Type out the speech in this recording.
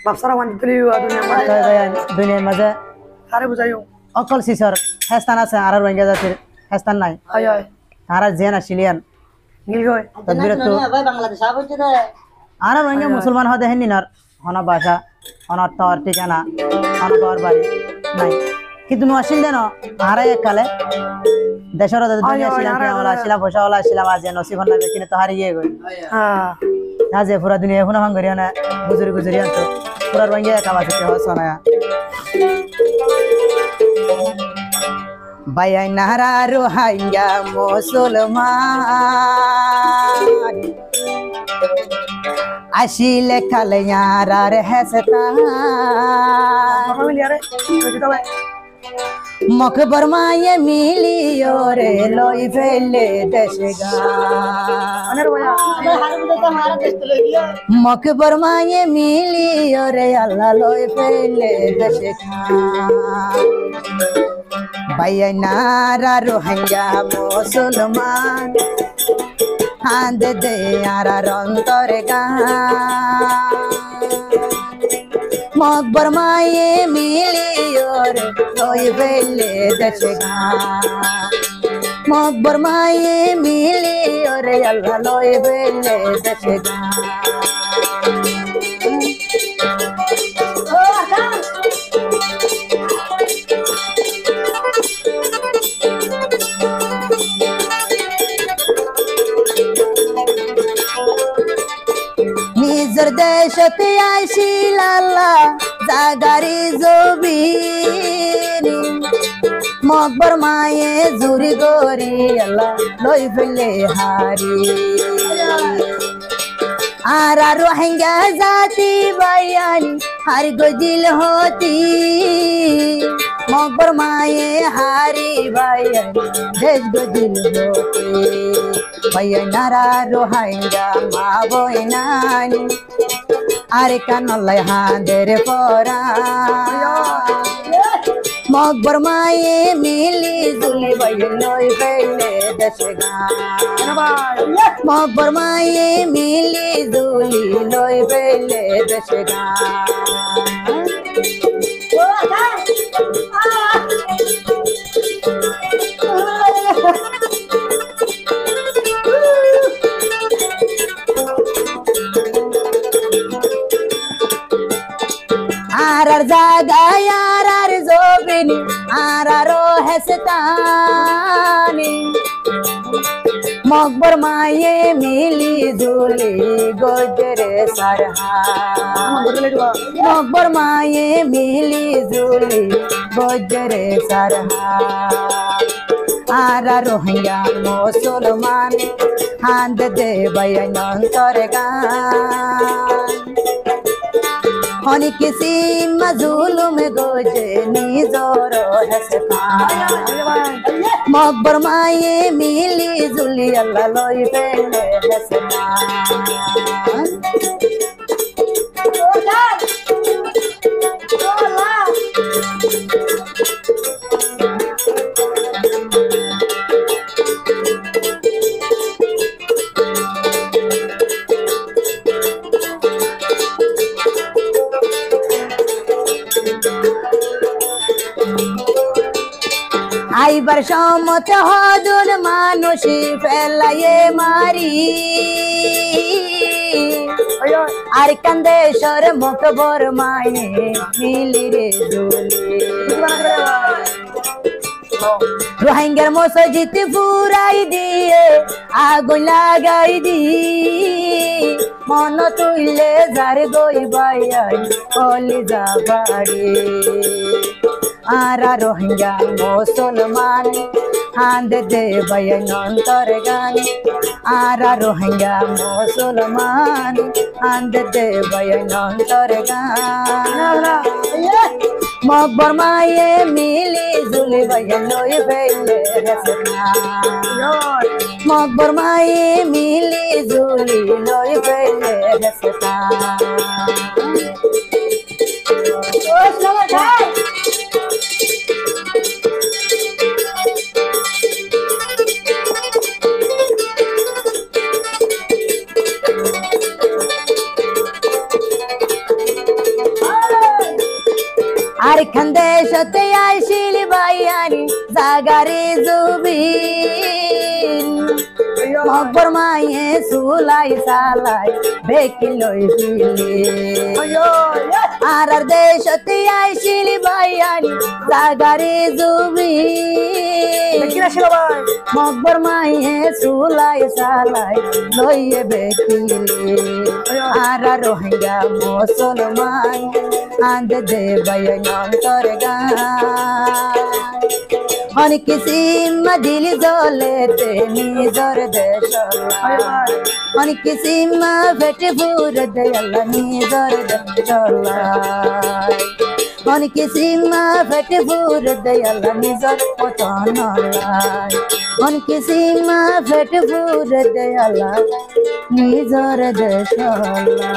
বাপসারা one তুলি দুনিয়ার মাঝে আরে বুঝাইও অকল সিসর হেস্তান আছে আর রোহিঙ্গা জাতির হেস্তান নাই আয় আয় আর জেন আসিলিয়ান গিল গয় তদবির তো ভাই বাংলাদেশ আবুতে দে আর রোহিঙ্গা মুসলমান হতে হেন নিনার হন ভাষা হনর তর ঠিকানা হন ঘর বাড়ি নাই কিন্তু নো আসিল দেন আর কালে দেশের দুনিয়া ছিলাম ওলা ছিলাম পয়সা ওলা ছিলাম আজ নসিব না কিনে তো হারিয়ে গই হ্যাঁ আজ পুরা দুনিয়া এখন হাং করিয়া না গুজরি গুজরি আনতো পুরা রোহিঙ্গা কাবাতে হসনা বাইয়াই নারা রোহিঙ্গা মুসলমান আসিলে কালে ইয়ার হেসতান ফ্যামিলি আরে বুঝিতো ভাই মকবর মায়ে মিলিও রে লই ফেলে দেশে গা আনের ভাইয়া হারুতে তো মারা দেশ তো গিয়া মকবর মায়ে মিলিও রে আল্লাহ লই ফেলে দেশে গা বাইয়াই নারা রোহিঙ্গা মুসলমান হাঁদ দে আর অন্তরে গা মকবর মায়ে মিলিও রে লই ফেলে দেশে গা মকবর মায়ে মিলিও রে আল্লাহ লই ফেলে দেশে গা নিজের দেশতে আইসিল আল্লাহ জাগারি জবিন মকবর মায়ে জুরি গরি আল্লাহ লই ফেলে হারি আর রোহিঙ্গা জাতি বাইয়ানি হার গজিল হতি মকবর মায়ে হারি বাইয়ানি দেশ গজিল হতি বাইয়া নারা রোহিঙ্গা মা বইনানি আরে কানলাই হাঁদের পরা মকবর মায়ে মিলি জুলি বাইয়ে লই ফেলে দেশে গা মকবর মায়ে মিলি জুলি লই ফেলে দেশে গা আর জাগায় আর জবিনি আর হেসতানি মকবর মায়ে মিলি জুলি গজরে সারহা মকবর মায়ে মিলি জুলি গজরে সারহা আর রোহিঙ্গা মুসলমান হাঁদ দে বাইয়ান অন্তরে গান হনি কিসি মজুলুম গোজে নিজর হেসতান মকবর মায়ে মিলি জুলি আল্লাহ লই ফেলে হেসতান আইবার সমত হদুন মানুষি ফেলাইয়ে মারি আর কান্দেশ্বর মকবর মায়ে মিলি রে জুলি রোহিঙ্গার মসজিদ ফুরাই দিয়ে আগুন লাগাই দি মন তুইলে যার গই বাইয়াই কলি যা বাড়ি আর রোহিঙ্গা মুসলমান হাঁদ দে বাইয়ান অন্তরে গান আর রোহিঙ্গা মুসলমান হাঁদ দে বাইয়ান অন্তরে গান মকবর মায়ে মিলি জুলি বাইয়ান লই ফেলে হেসতান মকবর মায়ে মিলি জুলি লই ফেলে হেসতান আর খান্দে সতে আইছিল বাইয়ানি জাগারে জুবিন মকবর মায়ে সুলাই সালাই বেকি লই ফিলি আর দেশতে আইছিল বাইয়ানি জাগারে জুবিন কিরা ছিল ভাই মকবর মায়ে সুলাই সালাই লইয়ে বেকিলি আর রোহিঙ্গা মুসলমান আন্দ দে বয়নন্তর গান হন কিসিম দিল জলেতে নিজর দেশলা হন কিসিম ফেটে ফুর দেয়াল্লা নিজর দেশলা হন কিসিম ফেটে ফুর দেয়াল্লা নিজর পতনলাই হন কিসিম ফেটে ফুর দেয়াল্লা নিজর দেশলা